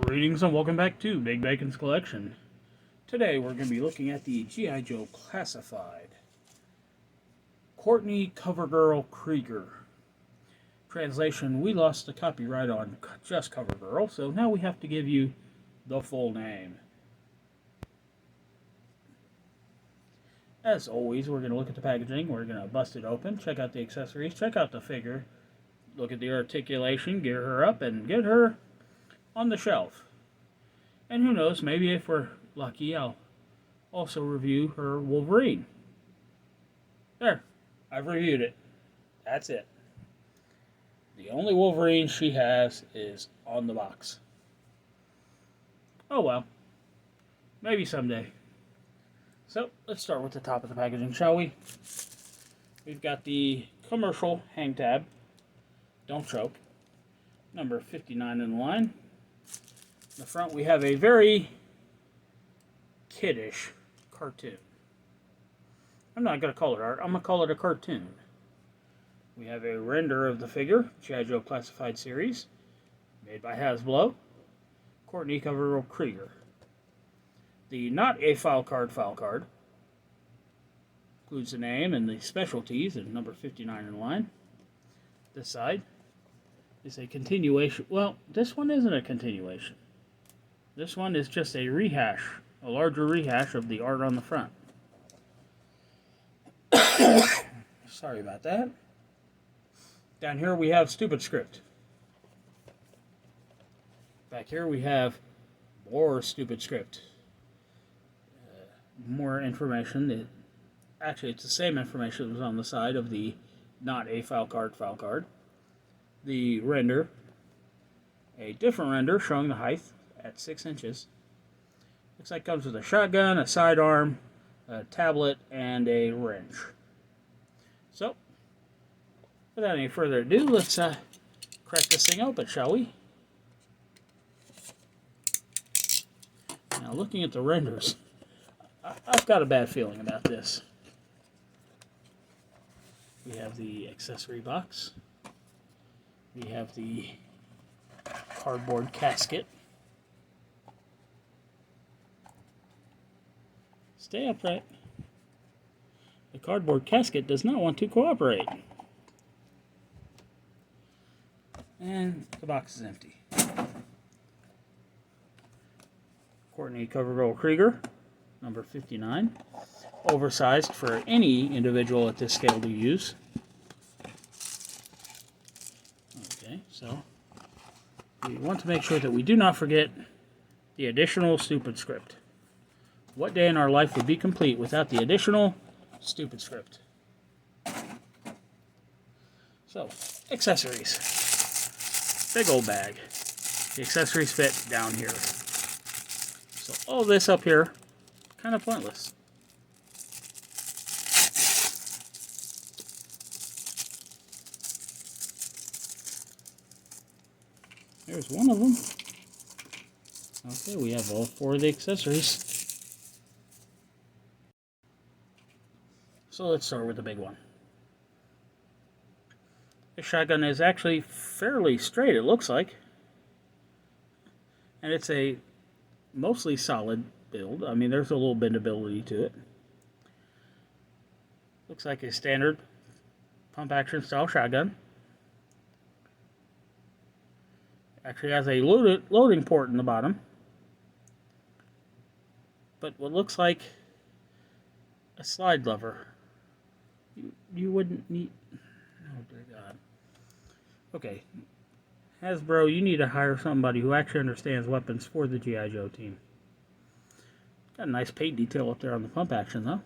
Greetings and welcome back to Big Bacon's Collection. Today we're going to be looking at the G.I. Joe Classified Courtney CoverGirl Krieger. Translation, we lost the copyright on just CoverGirl, so now we have to give you the full name. As always, we're going to look at the packaging, we're going to bust it open, check out the accessories, check out the figure, look at the articulation, gear her up, and get her on the shelf. And who knows, maybe if we're lucky, I'll also review her Wolverine. There, I've reviewed it. That's it. The only Wolverine she has is on the box. Oh well, maybe someday. So, let's start with the top of the packaging, shall we? We've got the commercial hang tab. Don't choke. Number 59 in the line. In the front we have a very kiddish cartoon. I'm not going to call it art, I'm going to call it a cartoon. We have a render of the figure, G.I. Joe Classified series, made by Hasbro, Courtney CoverGirl Krieger. The not a file card includes the name and the specialties and number 59 in line. This side is a continuation. Well, this one isn't a continuation. This one is just a rehash, a larger rehash of the art on the front. Sorry about that. Down here we have stupid script. Back here we have more stupid script. More information. Actually, it's the same information that was on the side of the not a file card. The render. A different render showing the height at 6 inches. Looks like it comes with a shotgun, a sidearm, a tablet, and a wrench. So, without any further ado, let's crack this thing open, shall we? Now, looking at the renders, I've got a bad feeling about this. We have the accessory box. We have the cardboard casket. Stay upright. The cardboard casket does not want to cooperate. And the box is empty. Courtney CoverGirl Krieger, number 59. Oversized for any individual at this scale to use. Okay, so we want to make sure that we do not forget the additional stupid script. What day in our life would be complete without the additional stupid script? So, accessories. Big old bag. The accessories fit down here. So all this up here, kind of pointless. There's one of them. Okay, we have all 4 of the accessories. So let's start with the big one. This shotgun is actually fairly straight, it looks like. And it's a mostly solid build. I mean, there's a little bendability to it. Looks like a standard pump action style shotgun. Actually has a loading port in the bottom. But what looks like a slide lever. You wouldn't need... Oh, dear God. Okay. Hasbro, you need to hire somebody who actually understands weapons for the G.I. Joe team. Got a nice paint detail up there on the pump action, though.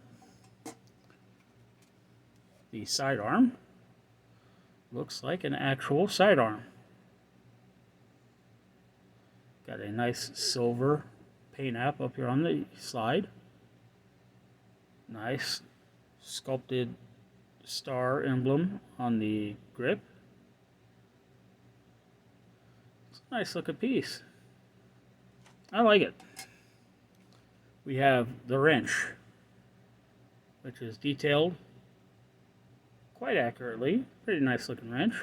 The sidearm looks like an actual sidearm. Got a nice silver paint app up here on the slide. Nice sculpted star emblem on the grip. It's a nice looking piece. I like it. We have the wrench, which is detailed quite accurately. Pretty nice looking wrench.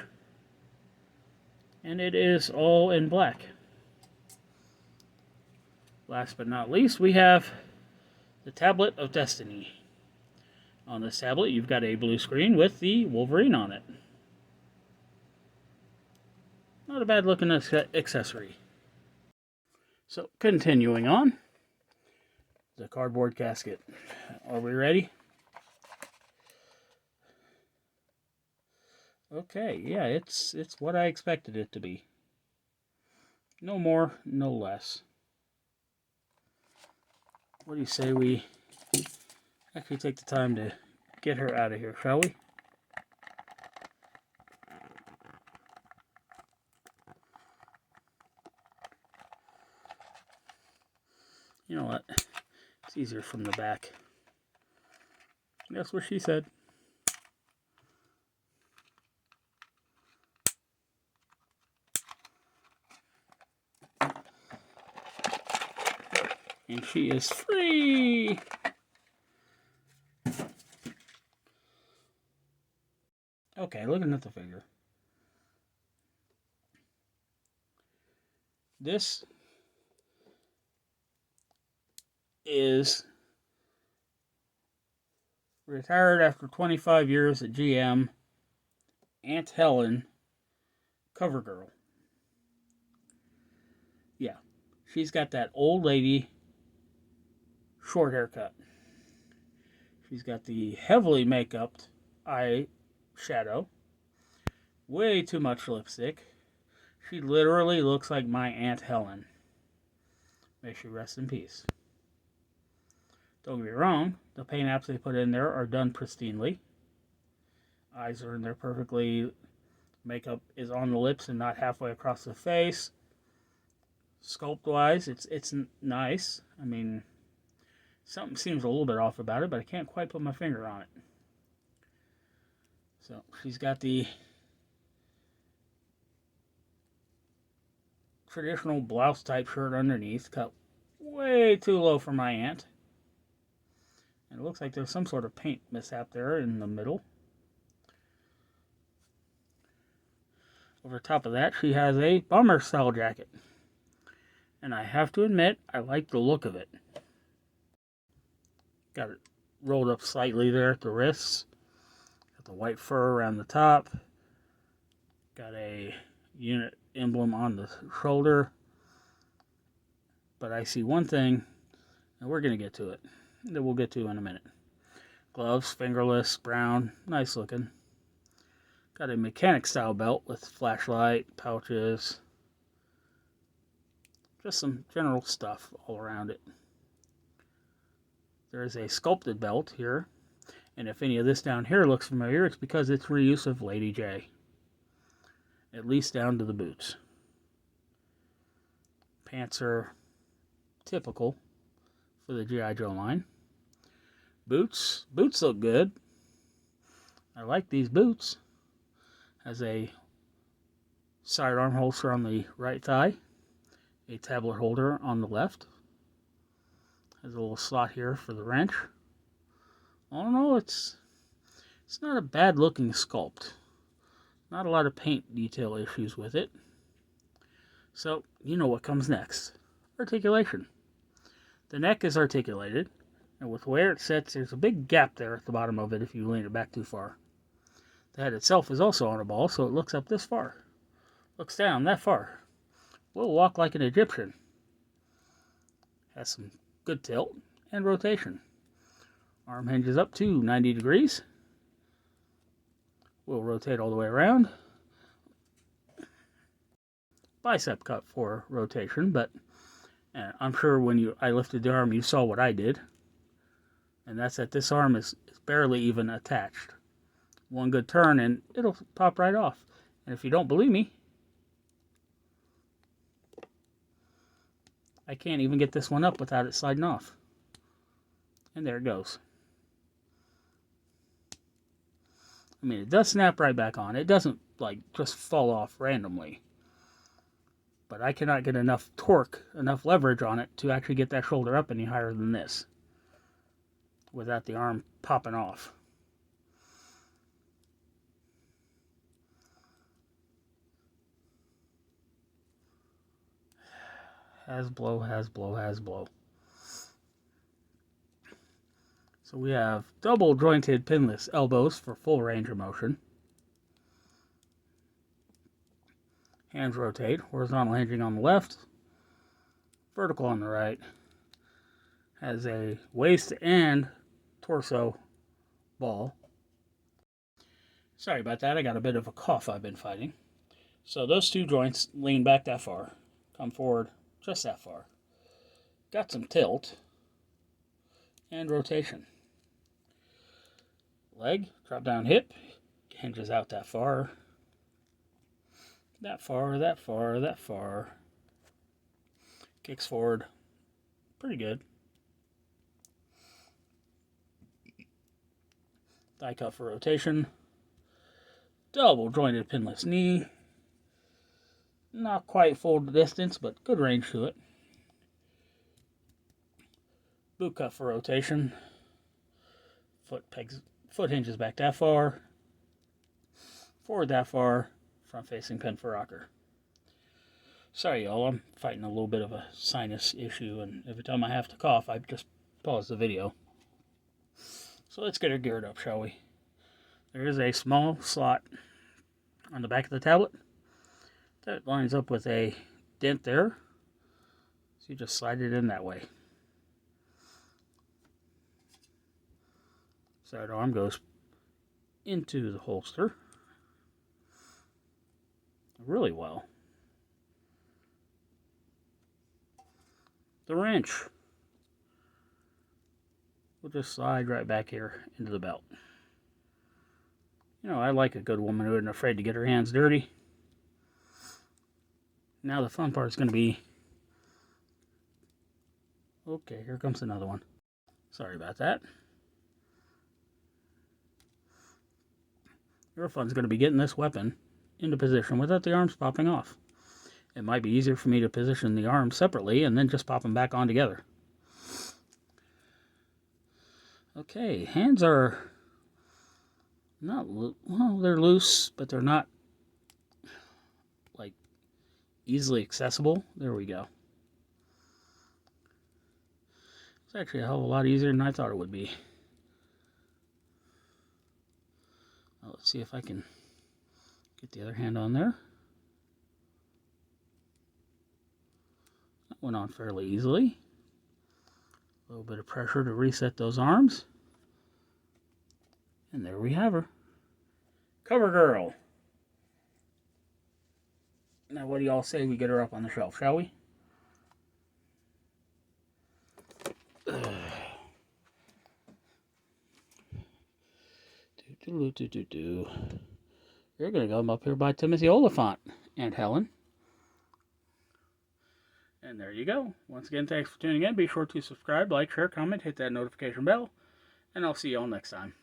And it is all in black. Last but not least, we have the Tablet of Destiny. On this tablet, you've got a blue screen with the Wolverine on it. Not a bad looking accessory. So, continuing on, the cardboard casket. Are we ready? Okay, yeah, it's what I expected it to be. No more, no less. What do you say we actually take the time to get her out of here, shall we? You know what? It's easier from the back. That's what she said. And she is free! Okay, looking at the figure. This is retired after 25 years at GM, Aunt Helen, CoverGirl. Yeah, she's got that old lady short haircut. She's got the heavily make-upped eye shadow. Way too much lipstick. She literally looks like my Aunt Helen. May she rest in peace. Don't get me wrong, the paint apps they put in there are done pristinely. Eyes are in there perfectly. Makeup is on the lips and not halfway across the face. Sculpt-wise, it's nice. I mean, something seems a little bit off about it, but I can't quite put my finger on it. So, she's got the traditional blouse-type shirt underneath, cut way too low for my aunt. And it looks like there's some sort of paint mishap there in the middle. Over top of that, she has a bomber-style jacket. And I have to admit, I like the look of it. Got it rolled up slightly there at the wrists. Got the white fur around the top. Got a unit emblem on the shoulder. But I see one thing, and we're going to get to it. That we'll get to in a minute. Gloves, fingerless, brown, nice looking. Got a mechanic style belt with flashlight, pouches. Just some general stuff all around it. There is a sculpted belt here. And if any of this down here looks familiar, it's because it's reuse of Lady J. At least down to the boots. Pants are typical for the G.I. Joe line. Boots look good. I like these boots. Has a sidearm holster on the right thigh. A tablet holder on the left. Has a little slot here for the wrench. All in all, it's not a bad looking sculpt. Not a lot of paint detail issues with it. So, you know what comes next. Articulation. The neck is articulated, and with where it sits, there's a big gap there at the bottom of it if you lean it back too far. The head itself is also on a ball, so it looks up this far. Looks down that far. We'll walk like an Egyptian. Has some good tilt and rotation. Arm hinges up to 90 degrees. We'll rotate all the way around. Bicep cut for rotation, but I'm sure when I lifted the arm, you saw what I did. And that's that this arm is barely even attached. One good turn and it'll pop right off. And if you don't believe me, I can't even get this one up without it sliding off. And there it goes. I mean, it does snap right back on. It doesn't, like, just fall off randomly. But I cannot get enough torque, enough leverage on it to actually get that shoulder up any higher than this. Without the arm popping off. Hasbro, Hasbro, Hasbro. So we have double jointed pinless elbows for full range of motion. Hands rotate, horizontal hinging on the left, vertical on the right. Has a waist and torso ball. Sorry about that, I got a bit of a cough I've been fighting. So those two joints lean back that far, come forward just that far. Got some tilt and rotation. Leg, drop down hip, hinges out that far. That far, that far, that far. Kicks forward. Pretty good. Thigh cut for rotation. Double jointed pinless knee. Not quite full distance, but good range to it. Boot cut for rotation. Foot hinges back that far. Forward that far. Front facing pin for rocker. Sorry y'all, I'm fighting a little bit of a sinus issue, and every time I have to cough, I just pause the video. So let's get her geared up, shall we? There is a small slot on the back of the tablet that lines up with a dent there. So you just slide it in that way. Sidearm goes into the holster really well. The wrench will just slide right back here into the belt. You know, I like a good woman who isn't afraid to get her hands dirty. Now the fun part is going to be... Okay, here comes another one. Sorry about that. Your fun's going to be getting this weapon into position without the arms popping off. It might be easier for me to position the arms separately and then just pop them back on together. Okay, hands are not, well, they're loose, but they're not like easily accessible. There we go. It's actually a hell of a lot easier than I thought it would be. Well, let's see if I can get the other hand on there. That went on fairly easily. A little bit of pressure to reset those arms. And there we have her. CoverGirl. Now what do y'all say we get her up on the shelf, shall we? You're going to come up here by Timothy Oliphant, Aunt Helen. And there you go. Once again, thanks for tuning in. Be sure to subscribe, like, share, comment, hit that notification bell. And I'll see y'all next time.